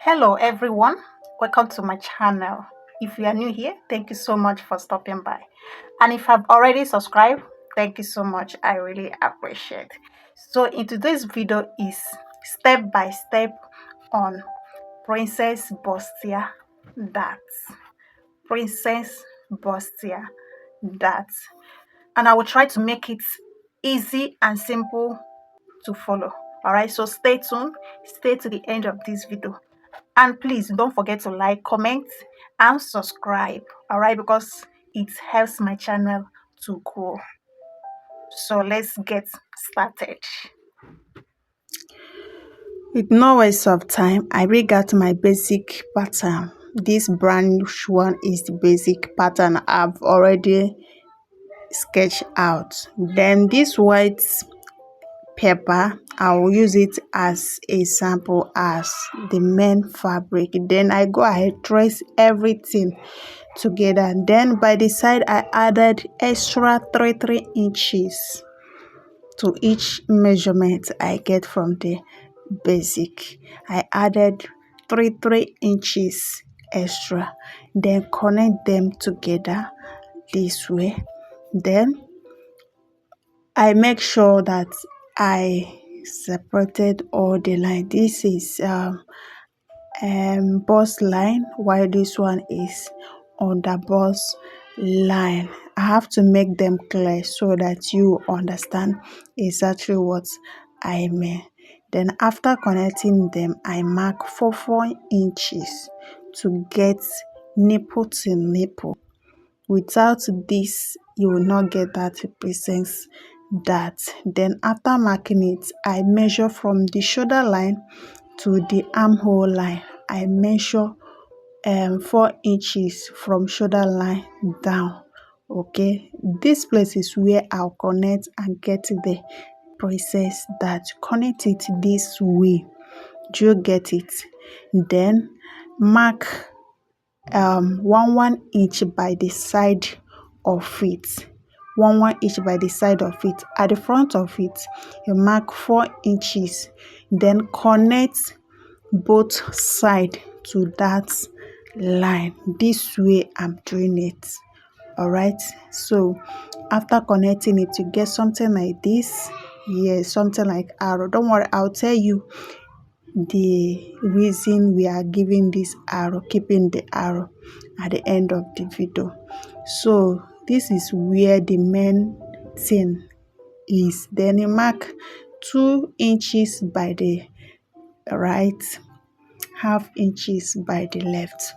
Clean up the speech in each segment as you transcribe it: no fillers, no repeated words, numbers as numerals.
Hello everyone, welcome to my channel. If you are new here, thank you so much for stopping by. And if I've already subscribed, thank you so much. I really appreciate. So in today's video is step by step on Princess Bustier that. Princess Bustier that. And I will try to make it easy and simple to follow. Alright, so stay tuned, stay to the end of this video. And please don't forget to like, comment, and subscribe. Alright, because it helps my channel to grow. So let's get started. With no waste of time, I bring out my basic pattern. This brownish one is the basic pattern I've already sketched out. Then this white paper, I will use it as a sample as the main fabric. Then I go ahead trace everything together. Then by the side I added extra 3 inches to each measurement I get from the basic. I added 3 inches extra, then connect them together this way. Then I make sure that I separated all the line. This is bust line, while this one is under bust line. I have to make them clear so that you understand exactly what I mean. Then after connecting them, I mark 4 inches to get nipple to nipple. Without this, you will not get that represents that. Then after marking it, I measure from the shoulder line to the armhole line. I measure 4 inches from shoulder line down. Okay, this place is where I'll connect and get the princess that. Connect it this way. Do you get it? Then mark 1 inch by the side of it. 1 inch by the side of it. At the front of it, you mark 4 inches. Then connect both sides to that line. This way I'm doing it. Alright, so after connecting it, you get something like this. Yes, something like arrow. Don't worry, I'll tell you the reason we are giving this arrow, keeping the arrow at the end of the video. So this is where the main thing is. Then you mark 2 inches by the right, half inches by the left,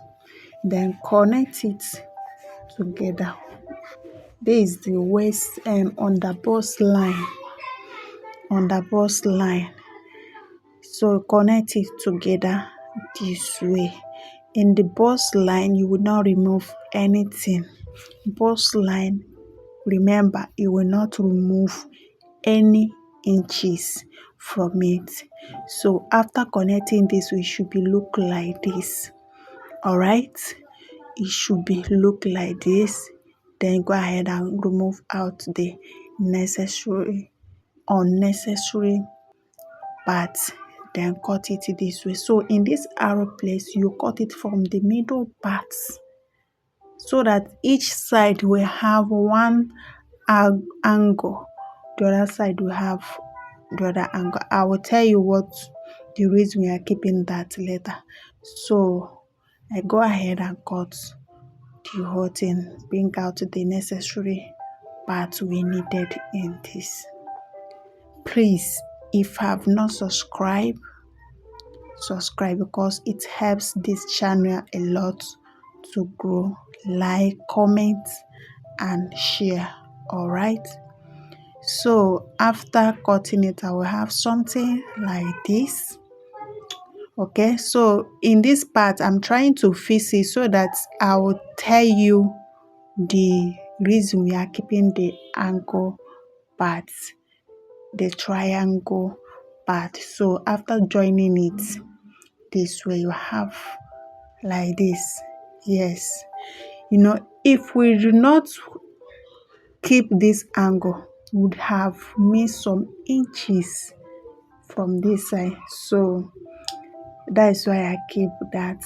then connect it together. This is the waist on the bust line, so connect it together this way. In the bust line, you will not remove anything. Bust line, remember, you will not remove any inches from it. So after connecting this, we should be look like this. All right, it should be look like this. Then go ahead and remove out the unnecessary parts. Then cut it this way. So in this arrow place, you cut it from the middle parts so that each side will have one angle. The other side will have the other angle. I will tell you what the reason we are keeping that later. So I go ahead and cut the whole thing, bring out the necessary parts we needed in this. Please, if you have not subscribed, subscribe because it helps this channel a lot to grow. Like, comment, and share. All right, so after cutting it, I will have something like this. Okay, so in this part I'm trying to fix it so that I will tell you the reason we are keeping the angle part, the triangle part. So after joining it this way, you have like this. Yes, if we do not keep this angle, we would have missed some inches from this side. So That is why I keep that.